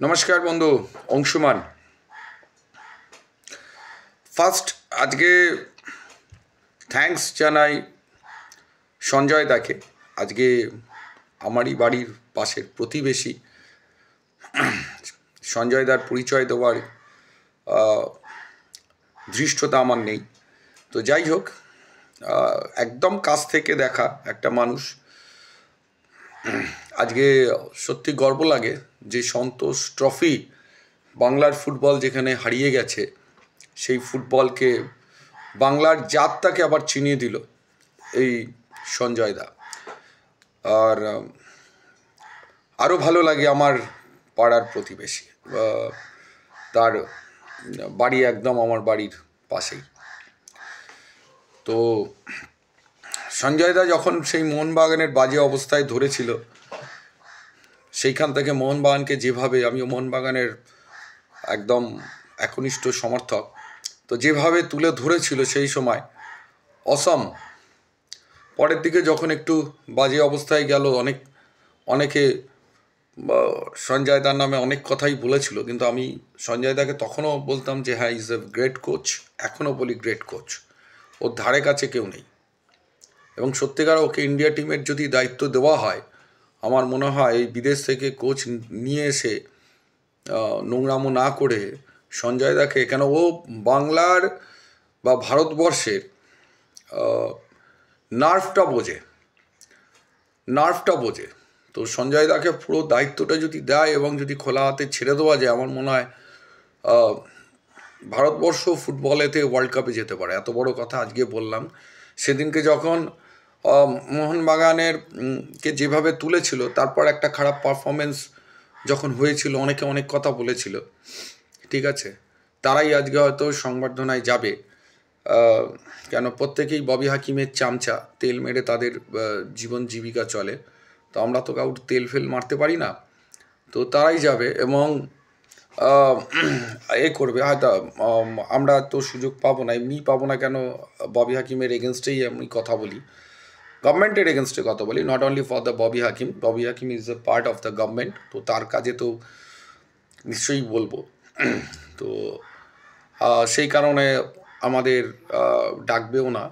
নমস্কার বন্ধু, অংশুমান। ফার্স্ট আজকে থ্যাঙ্কস জানাই সঞ্জয় দাকে। আজকে আমারই বাড়ির পাশের প্রতিবেশী সঞ্জয় দার পরিচয় দেওয়ার ধৃষ্টতা আমার নেই। তো যাই হোক, একদম কাছ থেকে দেখা একটা মানুষ। আজকে সত্যি গর্ব লাগে যে সন্তোষ ট্রফি বাংলার ফুটবল যেখানে হারিয়ে গেছে, সেই ফুটবলকে বাংলার জাতটাকে আবার চিনিয়ে দিল এই সঞ্জয় দা। আর আরও ভালো লাগে আমার পাড়ার প্রতিবেশী, তার বাড়ি একদম আমার বাড়ির পাশেই। তো সঞ্জয় দা যখন সেই মোহনবাগানের বাজে অবস্থায় ধরেছিল, সেইখান থেকে মোহনবাগানকে যেভাবে, আমিও মোহনবাগানের একদম একনিষ্ঠ সমর্থক, তো যেভাবে তুলে ধরেছিল সেই সময় অসম। পরের দিকে যখন একটু বাজে অবস্থায় গেল, অনেকে সঞ্জয় দার নামে অনেক কথাই বলেছিল, কিন্তু আমি সঞ্জয় দাকে তখনও বলতাম যে হ্যাঁ, ইজ এ গ্রেট কোচ। এখনও বলি গ্রেট কোচ। ওর ধারে কাছে কেউ নেই। এবং সত্যিকার ওকে ইন্ডিয়া টিমের যদি দায়িত্ব দেওয়া হয়, আমার মনে হয় এই বিদেশ থেকে কোচ নিয়ে এসে নোংরামো না করে সঞ্জয় দাকে, কেন ও বাংলার বা ভারতবর্ষের নার্ভটা বোঝে। তো সঞ্জয় দাকে পুরো দায়িত্বটা যদি দেয় এবং যদি খোলা হাতে ছেড়ে দেওয়া যায়, আমার মনে হয় ভারতবর্ষ ফুটবলেতে ওয়ার্ল্ড কাপে যেতে পারে। এত বড় কথা আজকে বললাম। সেদিনকে যখন মোহনবাগানের কে যেভাবে তুলেছিল, তারপর একটা খারাপ পারফরমেন্স যখন হয়েছিল, অনেকে অনেক কথা বলেছিল, ঠিক আছে, তারাই আজকে হয়তো সংবর্ধনায় যাবে। কেন প্রত্যেকেই ববি হাকিমের চামচা, তেল মেরে তাদের জীবন জীবিকা চলে। তো আমরা তো কাউর তেল ফেল মারতে পারি না। তো তারাই যাবে এবং করবে হয়তো। আমরা তো সুযোগ পাবো না, এমনি পাবো না। কেন ববি হাকিমের এগেনস্টেই আমি কথা বলি, গভর্নমেন্টের এগেনস্টে কথা বলি, not only for the Bobby Hakim. Bobby Hakim is a part of the government, তো তার কাজে তো নিশ্চয়ই বলবো। তো সেই কারণে আমাদের ডাকবেও না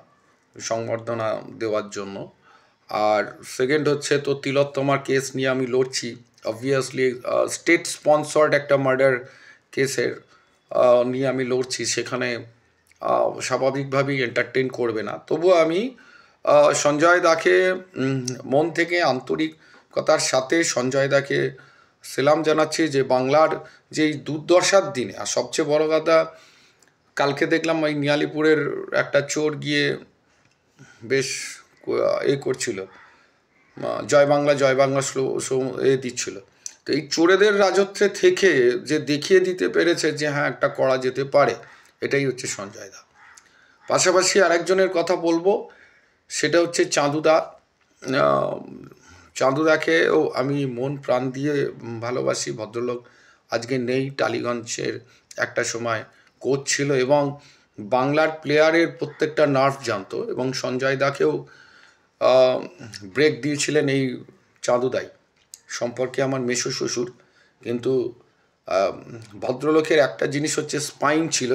সংবর্ধনা দেওয়ার জন্য। আর সেকেন্ড হচ্ছে, তো তিলোত্তমার কেস নিয়ে আমি লড়ছি। অবভিয়াসলি স্টেট স্পন্সর্ড একটা মার্ডার কেসের নিয়ে আমি লড়ছি। সেখানে স্বাভাবিকভাবেই এন্টারটেন করবে না। তবুও আমি সঞ্জয় দাকে মন থেকে আন্তরিকতার সাথে সঞ্জয় দাকে সেলাম জানাচ্ছি, যে বাংলার যেই দুর্দশার দিনে। আর সবচেয়ে বড় কথা, কালকে দেখলাম ওই নিয়ালিপুরের একটা চোর গিয়ে বেশ করছিল, জয় বাংলা দিচ্ছিল। তো এই চোরেদের রাজত্বে থেকে যে দেখিয়ে দিতে পেরেছে যে হ্যাঁ, একটা করা যেতে পারে, এটাই হচ্ছে সঞ্জয় দা। পাশাপাশি আরেকজনের কথা বলবো, সেটা হচ্ছে চাঁদুদা। চাঁদুদাকেও আমি মন প্রাণ দিয়ে ভালোবাসি। ভদ্রলোক আজকে নেই, টালিগঞ্জের একটা সময় কোচ ছিল এবং বাংলার প্লেয়ারের প্রত্যেকটা নার্ভ জানতো। এবং সঞ্জয় দাকেও ব্রেক দিয়েছিলেন এই চাঁদুদাই। সম্পর্কে আমার মেসো শ্বশুর, কিন্তু ভদ্রলোকের একটা জিনিস হচ্ছে স্পাইন ছিল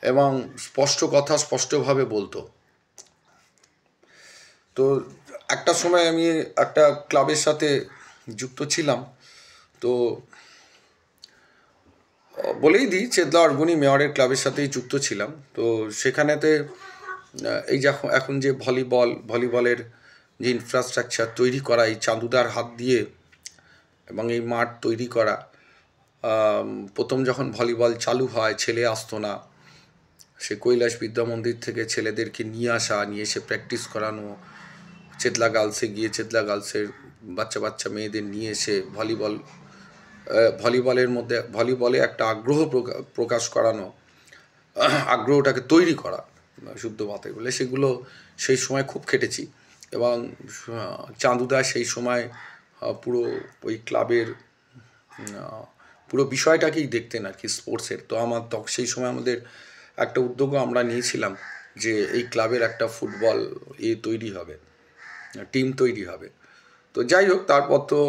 এবং স্পষ্ট কথা স্পষ্টভাবে বলতো। তো একটা সময় আমি একটা ক্লাবের সাথে যুক্ত ছিলাম, তো বলেই দিই, চেতলা অর্গুনি মেয়রের ক্লাবের সাথেই যুক্ত ছিলাম। তো সেখানেতে এই যে এখন যে ভলিবলের যে ইনফ্রাস্ট্রাকচার তৈরি করা, এই চাঁদুদার হাত দিয়ে, এবং এই মাঠ তৈরি করা। প্রথম যখন ভলিবল চালু হয়, ছেলে আসতো না, সে কৈলাস বিদ্যা মন্দির থেকে ছেলেদেরকে নিয়ে এসে প্র্যাকটিস করানো, চেতলা গার্লসে গিয়ে চেতলা গার্লসের বাচ্চা মেয়েদের নিয়ে এসে ভলিবলে একটা আগ্রহ প্রকাশ করানো, আগ্রহটাকে তৈরি করা শুদ্ধ ভাতে বলে, সেগুলো সেই সময় খুব খেটেছি। এবং চাঁদুদা সেই সময় পুরো ওই ক্লাবের পুরো বিষয়টাকেই দেখতেন আর কি, স্পোর্টসের। তো সেই সময় আমাদের একটা উদ্যোগও আমরা নিয়েছিলাম যে এই ক্লাবের একটা ফুটবল তৈরি হবে, টিম তৈরি হবে। তো যাই হোক, তারপর তো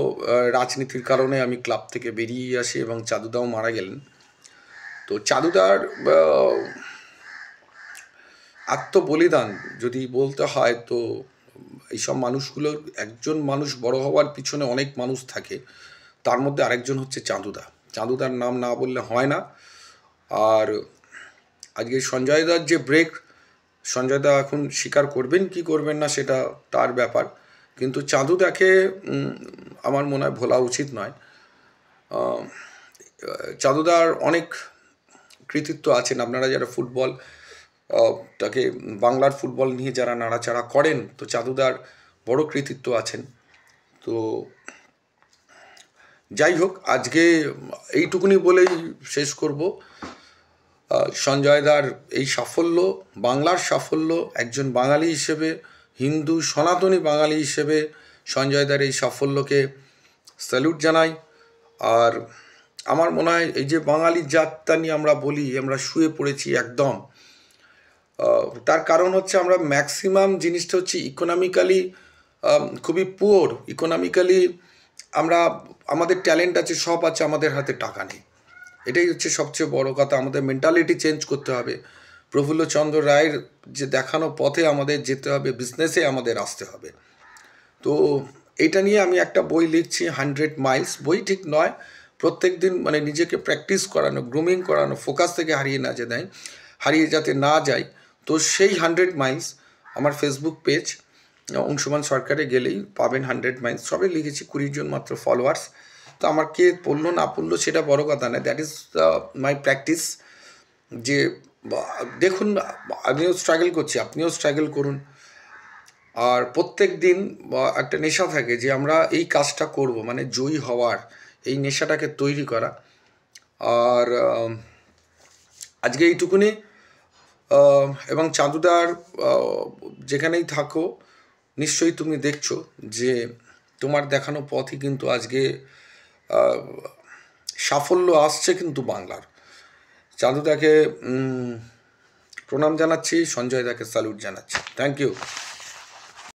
রাজনীতির কারণে আমি ক্লাব থেকে বেরিয়ে আসি এবং চাঁদুদাও মারা গেলেন। তো চাঁদুদার আত্মবলিদান যদি বলতে হয়, তো এইসব মানুষগুলোর, একজন মানুষ বড় হওয়ার পিছনে অনেক মানুষ থাকে, তার মধ্যে আরেকজন হচ্ছে চাঁদুদা। চাঁদুদার নাম না বললে হয় না। আর আজকে সঞ্জয় দার যে ব্রেক, সঞ্জয় দা এখন স্বীকার করবেন কি করবেন না সেটা তার ব্যাপার, কিন্তু চাঁদুদাকে আমার মনে হয় ভোলা উচিত নয়। চাঁদুদার অনেক কৃতিত্ব আছেন। আপনারা যারা ফুটবল তাকে, বাংলার ফুটবল নিয়ে যারা নাড়াচাড়া করেন, তো চাঁদুদার বড় কৃতিত্ব আছেন। তো যাই হোক, আজকে এইটুকুনি বলেই শেষ করব। সঞ্জয় দার এই সাফল্য, বাংলার সাফল্য, একজন বাঙালি হিসেবে, হিন্দু সনাতনী বাঙালি হিসেবে সঞ্জয় দার এই সাফল্যকে স্যালুট জানাই। আর আমার মনে হয় এই যে বাঙালি জাতটা নিয়ে আমরা বলি আমরা শুয়ে পড়েছি একদম, তার কারণ হচ্ছে আমরা ম্যাক্সিমাম জিনিসটা হচ্ছে ইকোনমিক্যালি খুবই পুয়ার। ইকোনমিক্যালি আমরা, আমাদের ট্যালেন্ট আছে, সব আছে, আমাদের হাতে টাকা নেই। এটাই হচ্ছে সবচেয়ে বড় কথা। আমাদের মেন্টালিটি চেঞ্জ করতে হবে। প্রফুল্লচন্দ্র রায়ের যে দেখানো পথে আমাদের যেতে হবে, বিজনেসে আমাদের আসতে হবে। তো এইটা নিয়ে আমি একটা বই লিখছি, 100 মাইলস। বই ঠিক নয়, প্রত্যেক দিন মানে নিজেকে প্র্যাকটিস করানো, গ্রুমিং করানো, ফোকাস থেকে হারিয়ে যাতে না যায়। তো সেই 100 মাইলস আমার ফেসবুক পেজ অংশুমান সরকারে গেলেই পাবেন। 100 মাইলস সবে লিখেছি, 20 জন মাত্র ফলোয়ার্স। তো আমার কে পড়লো না পড়লো সেটা বড় কথা না, দ্যাট ইজ মাই প্র্যাকটিস। যে দেখুন, আমিও স্ট্রাগল করছি, আপনিও স্ট্রাগল করুন। আর প্রত্যেক দিন একটা নেশা থাকে যে আমরা এই কাজটা করব, মানে জয়ী হওয়ার এই নেশাটাকে তৈরি করা। আর আজকে এইটুকুনি। এবং চাঁদুদার যেখানেই থাকো, নিশ্চয়ই তুমি দেখছো যে তোমার দেখানো পথই কিন্তু আজকে সাফল্য আসছে কিন্তু বাংলার। চাঁদুদাকে প্রণাম জানাচ্ছি, সঞ্জয় দাকে স্যালুট জানাচ্ছি। Thank you.